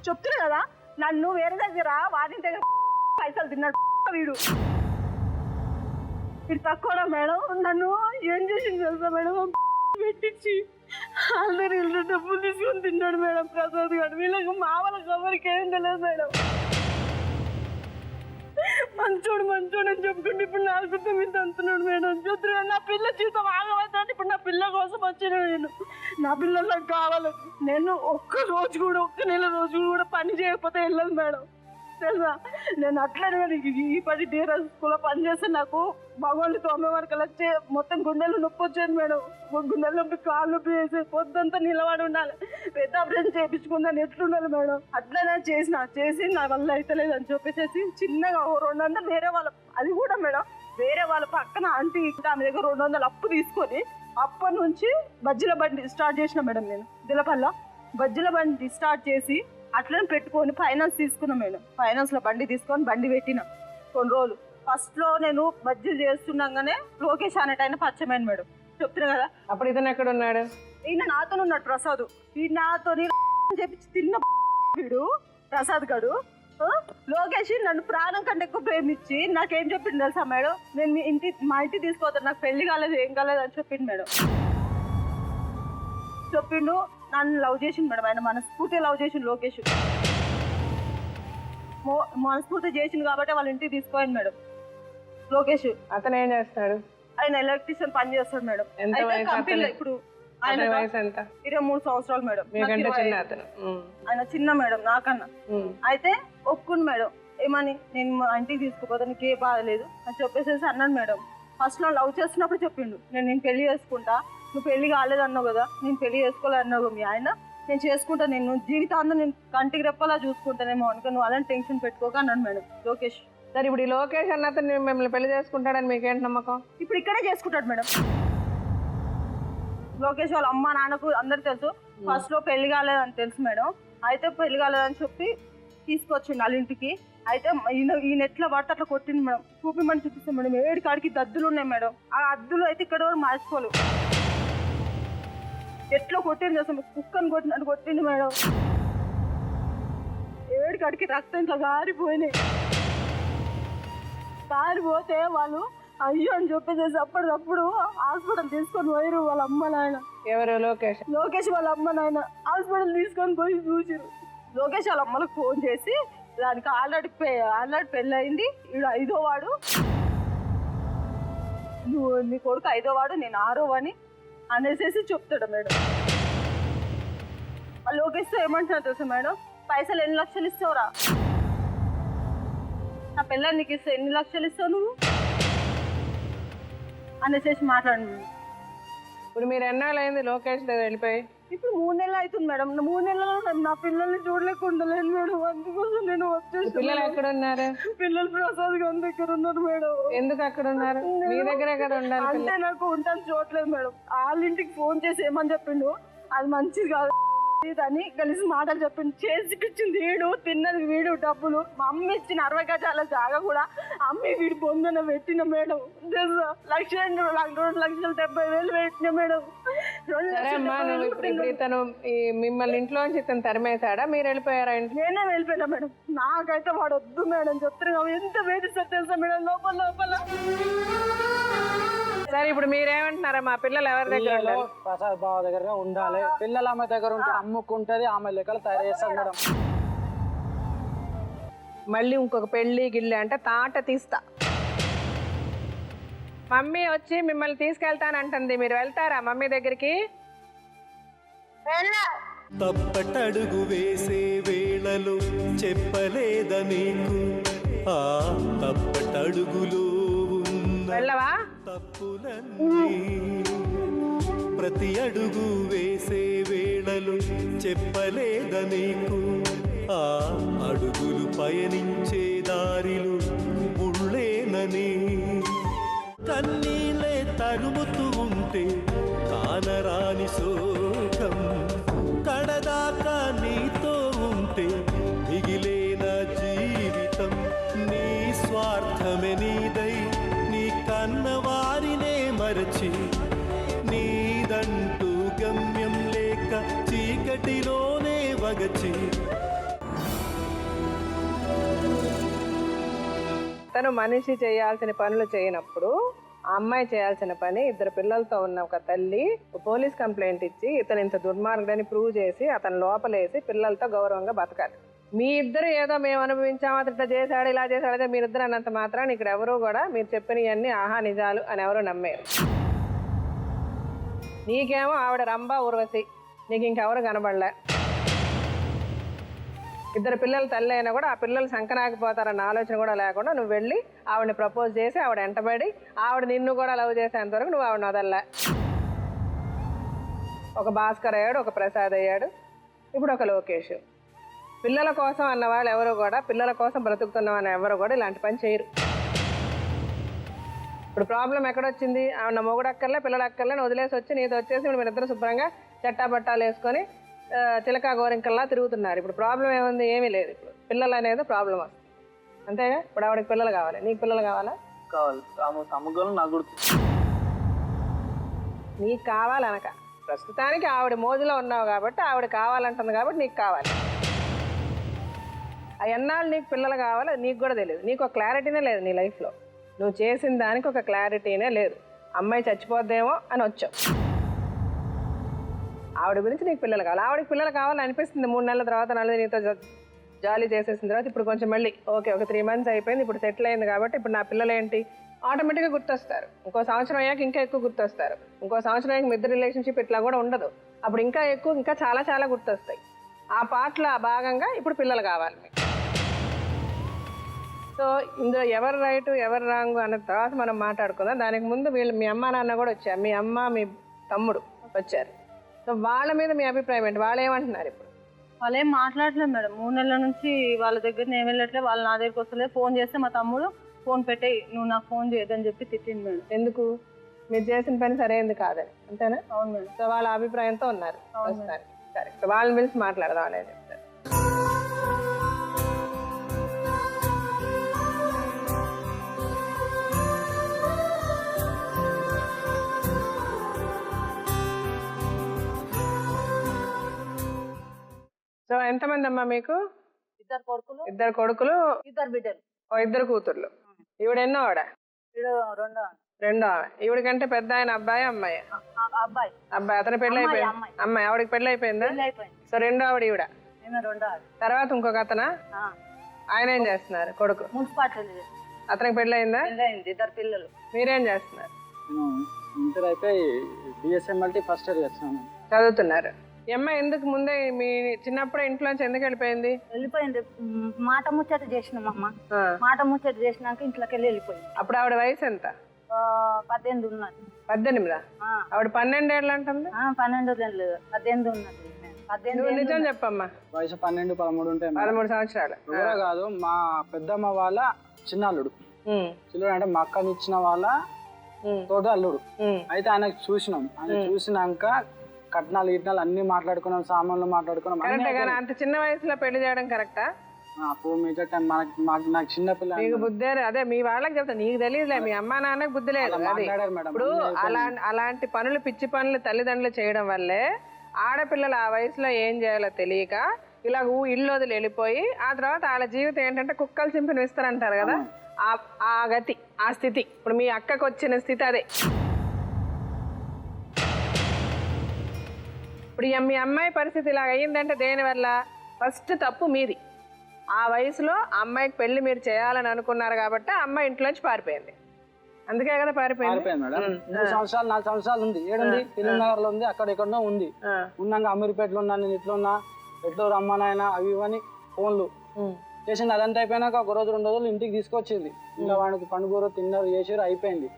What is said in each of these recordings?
చెప్తున్నా కదా, నన్ను వేరే దగ్గర వాడి దగ్గర పైసలు తిన్నాడు వీడు. ఇది తక్కువ మేడం, నన్ను ఏం చేసింది తెలుసా మేడం, పెట్టించి అందరి ఇల్లు డబ్బులు తీసుకొని తిన్నాడు మేడం ప్రసాద్ గారు. వీళ్ళకి మా వాళ్ళకి ఎవరికి ఏం తెలియదు మేడం. మంచోడు మంచోడు అని చెప్పుకుంటే ఇప్పుడు నా గుర్తం మీద అంటున్నాడు మేడం. చూద్దురు నా పిల్ల జీవితం ఆగమవుతాడు. ఇప్పుడు నా పిల్ల కోసం వచ్చిన నేను, నా పిల్లలు నాకు కావాలి. నేను ఒక్క రోజు కూడా, ఒక్క నెల రోజు కూడా పని చేయకపోతే వెళ్ళదు మేడం తెలుసా. నేను అట్లనే ఈ 10 డేస్ స్కూల్లో పని చేస్తే నాకు భగవాన్లు 9 వరకు వచ్చే మొత్తం గుండెలు నొప్పి వచ్చేది మేడం. గుండెలు నొప్పి, కాళ్ళు నొప్పి వేసి పొద్దుంతా నిలబడి ఉండాలి. పెద్ద ఆపరేషన్ చేయించుకుందని ఎట్లుండాలి మేడం. అట్లనే చేసి నా వల్ల అవుతలేదు అని చెప్పేసి చిన్నగా 200 వేరే వాళ్ళ, అది కూడా మేడం వేరే వాళ్ళ పక్కన ఆంటీ ఆమె దగ్గర 200 అప్పు తీసుకొని అప్పటి నుంచి బజ్జీల బండి స్టార్ట్ చేసిన మేడం. నేను దిలపల్ల బజ్జీల బండి స్టార్ట్ చేసి అట్లనే పెట్టుకొని ఫైనాన్స్ తీసుకున్నాం మేడం. ఫైనాన్స్లో బండి తీసుకొని బండి పెట్టిన కొన్ని రోజులు. ఫస్ట్లో నేను బజ్జీలు చేస్తుండగానే లోకేష్ అనేట ఆయన పరిచయం మేడం. చెప్తున్నా కదా. అప్పుడు ఇతను ఎక్కడ ఉన్నాడు? ఈయన నాతో ఉన్నాడు ప్రసాద్. ఈ నాతో చెప్పి తిన్న వీడు ప్రసాద్ గడు. లోకేష్ నన్ను ప్రాణం కంటే ఎక్కువ ప్రేమించి నాకేం చెప్పిండు తెలుసా మేడం, నేను మా ఇంటికి తీసుకోవద్దు, నాకు పెళ్లి కాలేదు ఏం కాలేదు అని చెప్పిండు మేడం. చెప్పిండు నన్ను లవ్ చేసిండు మేడం. ఆయన మనస్ఫూర్తిగా లవ్ చేసిండు లోకేష్. మనస్ఫూర్తి చేసిండు కాబట్టి వాళ్ళ ఇంటికి తీసుకోండి మేడం లోకేష్. అతను ఏం చేస్తాడు? ఆయన ఎలక్ట్రీషియన్ పని చేస్తాడు మేడం. కంపెనీలో ఇప్పుడు ఆయన 23 సంవత్సరాలు మేడం. ఆయన చిన్న మేడం నాకన్నా. అయితే ఒప్పుకుంది మేడం. ఏమని, నేను మా ఇంటికి తీసుకోపోతే నీకు ఏ బాధ లేదు అని చెప్పేసి అన్నాడు మేడం. ఫస్ట్లో లవ్ చేస్తున్నప్పుడు చెప్పిండు, నేను పెళ్లి చేసుకుంటా, నువ్వు పెళ్లి కాలేదన్నావు కదా, నేను పెళ్లి చేసుకోలేదన్నావు మీ ఆయన, నేను చేసుకుంటా, నేను జీవితాంతం నేను కంటికి రెప్పలా చూసుకుంటానేమో అనుకో, నువ్వు అలాంటి టెన్షన్ పెట్టుకోక అన్నాడు మేడం లోకేష్. సరే ఇప్పుడు ఈ లోకేష్ అన్నతను మిమ్మల్ని పెళ్లి చేసుకుంటాడని మీకేంటి నమ్మకం? ఇప్పుడు ఇక్కడే చేసుకుంటాడు మేడం. లోకేష్ వాళ్ళ అమ్మ నాన్నకు అందరు తెలుసు. ఫస్ట్లో పెళ్లి కాలేదని తెలుసు మేడం. అయితే పెళ్లి కాలేదని చెప్పి తీసుకొచ్చిండు వాళ్ళ ఇంటికి. అయితే ఈయన ఎట్లా పడితే అట్లా కొట్టింది మేడం. చూపిమని చూపిస్తాం మేడం. 7 కాడికి దద్దులు ఉన్నాయి మేడం. ఆ అద్దులు అయితే ఇక్కడ వరకు మార్చుకోలేవు. ఎట్లా కొట్టింది అసలు, కుక్కని కొట్టినట్టు కొట్టింది మేడం. 7 కాడికి రక్తం ఇంకా గారిపోయినాయి. గారిపోతే వాళ్ళు అయ్యో అని చెప్పేసి అప్పటికప్పుడు హాస్పిటల్ తీసుకొని పోయారు వాళ్ళ అమ్మ నాయన. ఎవరు? లోకేష్ వాళ్ళ అమ్మ నాయన హాస్పిటల్ తీసుకొని పోయి చూసిరు. లోకేష్ వాళ్ళ అమ్మలకు ఫోన్ చేసి దానికి ఆల్రెడీ పెళ్ళి అయింది, వీడు 5వ వాడు, నువ్వు నీ కొడుకు 5వ వాడు, నేను 6వ అని అనేసి చెప్తాడు మేడం. లోకేష్తో ఏమంటున్నా తెలుసా మేడం, పైసలు ఎన్ని లక్షలు ఇస్తావురా, నా పిల్లలు నీకు ఇస్తే ఎన్ని లక్షలు ఇస్తావు నువ్వు అనేసి మాట్లాడు. ఇప్పుడు మీరు ఎన్నాళ్ళు అయింది లోకేష్ దగ్గర వెళ్ళిపోయి? ఇప్పుడు 3 నెలలు అవుతుంది మేడం. 3 నెలల్లో నా పిల్లల్ని చూడలేకుండలేను మేడం. అందుకోసం నేను వచ్చేసి. పిల్లలు ఎక్కడ ఉన్నారు? పిల్లలు ప్రసాద్ గారి దగ్గర ఉన్నారు మేడం. ఎందుకు అక్కడ ఉన్నారు? మీ దగ్గరే కదా ఉండాలి. అంటే నాకు ఉంటాను చూడలేదు మేడం. వాళ్ళ ఇంటికి ఫోన్ చేసి ఏమని చెప్పిండు, అది మంచిది కాదు అని కలిసి మాటలు చెప్పిండు. చేసిపించింది వీడు, తిన్నది వీడు, డబ్బులు మా అమ్మ ఇచ్చిన 60 గజాల జాగా కూడా అమ్మి వీడి పొందన పెట్టిన మేడం. తెలుసా, 2,70,000 పెట్టిన మేడం. ఇతను మిమ్మల్ని ఇంట్లోంచి ఇతను తరిమేశాడా, మీరు వెళ్ళిపోయారా? నేనే వెళ్ళిపోయినా మేడం. నాకైతే వాడు వద్దు మేడం చెప్తున్నా. ఎంత వేధిస్తా తెలుసా మేడం లోపల లోపల. సరే ఇప్పుడు మీరేమంటున్నారా, మా పిల్లలు ఎవరి దగ్గర? ప్రసాద్ బావ దగ్గర ఉండాలి. పిల్లలు ఆమె దగ్గర ఉంటే అమ్ముకుంటది, ఆమె లెక్కలు తయారు చేస్తాడు మేడం. మళ్ళీ ఇంకొక పెళ్లి గిల్లి అంటే తాట తీస్తా. మమ్మీ వచ్చి మిమ్మల్ని తీసుకెళ్తానంటుంది, మీరు వెళ్తారా మమ్మీ దగ్గరికి? తప్పటడుగు వేసే వేళలో చెప్పలేద నీకు, ఆ తప్పటడుగులో వెళ్ళవా? తప్పులన్నీ ప్రతి అడుగు వేసే వేళలో చెప్పలేద నీకు, ఆ అడుగులు పయనించే దారిలు ముళ్ళేనని. కన్నీళ్ళే తరుముతూ ఉంటే కానరాని శోకం, కడదాకా నీతో ఉంటే మిగిలేన జీవితం. నీ స్వార్థమే నీదై నీ కన్నవారినే మరచి, నీదంటూ గమ్యం లేక చీకటిలోనే వగచి అతను మనిషి చేయాల్సిన పనులు చేయనప్పుడు ఆ అమ్మాయి చేయాల్సిన పని 2 పిల్లలతో ఉన్న ఒక తల్లి పోలీస్ కంప్లైంట్ ఇచ్చి ఇతను ఇంత దుర్మార్గుడని ప్రూవ్ చేసి అతను లోపలేసి పిల్లలతో గౌరవంగా బతకాలి. మీ ఇద్దరు ఏదో మేము అనుభవించాము, అతను ఇట్లా చేశాడు ఇలా చేశాడు అదే మీరిద్దరు అన్నంత మాత్రాన్ని ఇక్కడ ఎవరు కూడా మీరు చెప్పినవన్నీ ఆహా నిజాలు అని ఎవరు నమ్మేరు. నీకేమో ఆవిడ రంభ ఊర్వశి, నీకు ఇంకెవరు కనబడలే. 2 పిల్లలు తల్లి అయినా కూడా ఆ పిల్లలు సంకనాకపోతారన్న ఆలోచన కూడా లేకుండా నువ్వు వెళ్ళి ఆవిడని ప్రపోజ్ చేసి ఆవిడ వెంటబడి ఆవిడ నిన్ను కూడా లవ్ చేసేంత వరకు నువ్వు ఆవిడని వదల్లా. ఒక భాస్కర్ అయ్యాడు, ఒక ప్రసాద్ అయ్యాడు, ఇప్పుడు ఒక లోకేష్. పిల్లల కోసం అన్న వాళ్ళు ఎవరు కూడా, పిల్లల కోసం బ్రతుకుతున్నామని ఎవరు కూడా ఇలాంటి పని చేయరు. ఇప్పుడు ప్రాబ్లం ఎక్కడొచ్చింది? ఆవిడ మొగుడు అక్కర్లే పిల్లలు అక్కర్లే వదిలేసి వచ్చి నీతో వచ్చేసి ఇప్పుడు మీరిద్దరు శుభ్రంగా చట్టాపట్టాలు వేసుకొని చిలకా గోరింకల్లా తిరుగుతున్నారు. ఇప్పుడు ప్రాబ్లం ఏముంది? ఏమీ లేదు. ఇప్పుడు పిల్లలు అనేది ప్రాబ్లం వస్తుంది అంతేగా. ఇప్పుడు ఆవిడకి పిల్లలు కావాలి, నీకు పిల్లలు కావాలా? కావాలి. నాకు గుర్తు నీకు కావాలనక ప్రస్తుతానికి ఆవిడ మోజులో ఉన్నావు కాబట్టి ఆవిడ కావాలంటుంది కాబట్టి నీకు కావాలి. ఆ ఎన్నాళ్ళు నీకు పిల్లలు కావాలో నీకు కూడా తెలియదు. నీకు ఒక క్లారిటీనే లేదు నీ లైఫ్లో. నువ్వు చేసిన దానికి ఒక క్లారిటీనే లేదు. అమ్మాయి చచ్చిపోద్దేమో అని వచ్చావు. ఆవిడ గురించి నీకు పిల్లలు కావాలి. ఆవిడకి పిల్లలు కావాలని అనిపిస్తుంది 3 నెలల తర్వాత, నలుగురు నీతో జాలీ చేసేసిన తర్వాత ఇప్పుడు కొంచెం మళ్ళీ ఓకే ఒక 3 months అయిపోయింది, ఇప్పుడు సెటిల్ అయింది కాబట్టి ఇప్పుడు నా పిల్లలు ఏంటి ఆటోమేటిక్గా గుర్తొస్తారు. ఇంకో సంవత్సరం అయ్యాక ఇంకా ఎక్కువ గుర్తొస్తారు. ఇంకో సంవత్సరం అయ్యాక మీ ఇద్దరు రిలేషన్షిప్ ఇట్లా కూడా ఉండదు. అప్పుడు ఇంకా ఎక్కువ ఇంకా చాలా చాలా గుర్తొస్తాయి. ఆ పాటలో భాగంగా ఇప్పుడు పిల్లలు కావాలి మీకు. సో ఇందులో ఎవరు రైటు ఎవరు రాంగు అన్న తర్వాత మనం మాట్లాడుకుందాం. దానికి ముందు మీ అమ్మ నాన్న కూడా వచ్చారు, మీ అమ్మ మీ తమ్ముడు వచ్చారు. సో వాళ్ళ మీద మీ అభిప్రాయం ఏంటి? వాళ్ళు ఏమంటున్నారు ఇప్పుడు? వాళ్ళు ఏం మాట్లాడలేదు మేడం. 3 నెలల నుంచి వాళ్ళ దగ్గర నేను వెళ్ళట్లేదు, వాళ్ళు నా దగ్గరికి వస్తలేదు. ఫోన్ చేస్తే మా తమ్ముడు ఫోన్ పెట్టేయి నువ్వు నాకు ఫోన్ చేయొద్దని చెప్పి తిట్టింది మేడం. ఎందుకు? మీరు చేసిన పని సరైనది కాదని అంతేనా? అవును మేడం. సో వాళ్ళ అభిప్రాయంతో ఉన్నారు వస్తారు. సరే, సో వాళ్ళని పిలిచి మాట్లాడదాం అనేది చెప్తారు. సో ఎంతమంది అమ్మా మీకు? 2 కొడుకులు, 2 కొడుకులు, 2 బిడ్డలు, 2 కూతుర్లు. ఈవిడ ఎన్నో ఆవిడ? రెండో ఆమె. ఈవిడికంటే పెద్ద ఆయన అబ్బాయి అమ్మాయి? అబ్బాయి. అబ్బాయి. అతని పెళ్ళి అయిపోయింది? అమ్మాయి. ఆవిడకి పెళ్ళి అయిపోయిందా? సో రెండో ఆవిడ ఈవిడ. తర్వాత ఇంకొక అతనా? ఆయన ఏం చేస్తున్నారు? కొడుకు మున్సిపాలిటీ. అతనికి పెళ్ళి అయిందా? 2 పిల్లలు. మీరేం చేస్తున్నారు? ఇంటర్ అయిపోయి బిఎస్ఎంఎల్టీ ఫస్ట్ ఇయర్ చేస్తున్నాను. చదువుతున్నారు. ఈ అమ్మాయి ఎందుకు ముందే మీ చిన్నప్పుడే ఇంట్లోంచి ఎందుకు వెళ్ళిపోయింది? వెళ్ళిపోయింది. మాట ముచ్చట చేసినాం అమ్మ. మాట ముచ్చట చేసినాక ఇంట్లోకి వెళ్ళిపోయింది. అప్పుడు ఆవిడ వయసు ఎంత? 18 ఉన్నది. 18? ఆవిడ 12 ఏళ్ళు అంటుంది. 12 లేదు 18 ఉన్నది. నువ్వు నిజం చెప్పమ్మా. వయసు 12, 13 ఉంటాయి. 13 సంవత్సరాలు. ఎవరో కాదు, మా పెద్దమ్మ వాళ్ళ చిన్నల్లుడు. చిల్లుడు అంటే మా అక్కని ఇచ్చిన వాళ్ళ తోట అల్లుడు. అయితే ఆయనకు చూసినాం. ఆయన చూసినాక కట్నాలు గిట్నాలు అన్ని మాట్లాడుకున్నాం, సామాన్లు మాట్లాడుకున్నాం. అంత చిన్న వయసులో పెళ్లి చేయడం కరెక్టా? నాకు చిన్న పిల్ల. నీకు బుద్ధి అదే మీ వాళ్ళకి చెప్తా, నీకు తెలియదులే, మీ అమ్మా నాన్నకి బుద్ధి లేదు. ఇప్పుడు అలాంటి పనులు పిచ్చి పనులు తల్లిదండ్రులు చేయడం వల్లే ఆడపిల్లలు ఆ వయసులో ఏం చేయాలో తెలియక ఇలా ఇల్లు వదిలి వెళ్ళిపోయి ఆ తర్వాత వాళ్ళ జీవితం ఏంటంటే కుక్కలు చింపిన విస్తారంటారు కదా, ఆ గతి ఆ స్థితి. ఇప్పుడు మీ అక్కకు వచ్చిన స్థితి అదే. ఇప్పుడు మీ అమ్మాయి పరిస్థితి ఇలా అయ్యిందంటే దేనివల్ల? ఫస్ట్ తప్పు మీది. ఆ వయసులో అమ్మాయికి పెళ్లి మీరు చేయాలని అనుకున్నారు కాబట్టి ఆ అమ్మాయి ఇంట్లోంచి పారిపోయింది. అందుకే కదా పారిపోయింది. 3 సంవత్సరాలు 4 సంవత్సరాలు ఉంది. ఏడుంది? ఫిలింనగర్ లో ఉంది, అక్కడ ఎక్కడో ఉంది. ఉన్నాక అమీర్పేటలో ఉన్నా, నేను ఇట్లున్నా, ఎట్లో రమ్మనాయన అవి ఇవని ఫోన్లు చేసింది. అదంతా అయిపోయినాక 1 రోజు 2 రోజులు ఇంటికి తీసుకొచ్చింది. ఇంకా వాడికి పండుగ తిన్నారు చేసారు, అయిపోయింది.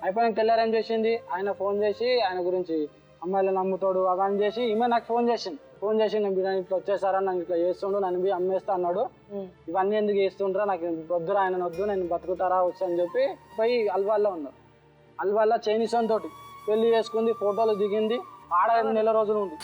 అయిపోయినాక తెల్లారు ఏం చేసింది, ఆయన ఫోన్ చేసి ఆయన గురించి అమ్మాయిలను నమ్ముతాడు అవన్నీ చేసి ఈమె నాకు ఫోన్ చేసి నేను బిడ్డ ఇట్లా వచ్చేసారా, నన్ను ఇట్లా చేస్తుండు, నన్ను బి అమ్మేస్తా అన్నాడు, ఇవన్నీ ఎందుకు చేస్తుండ్రా, నాకు వద్దురా, ఆయన వద్దు, నేను బతుకుతారా వచ్చి అని చెప్పి పోయి అల్వాల్లో ఉన్నాడు. అల్వాల్లో చైనీస్ తోటి పెళ్లి చేసుకుంది, ఫోటోలు దిగింది, ఆడ 9 నెలల రోజులు ఉంది.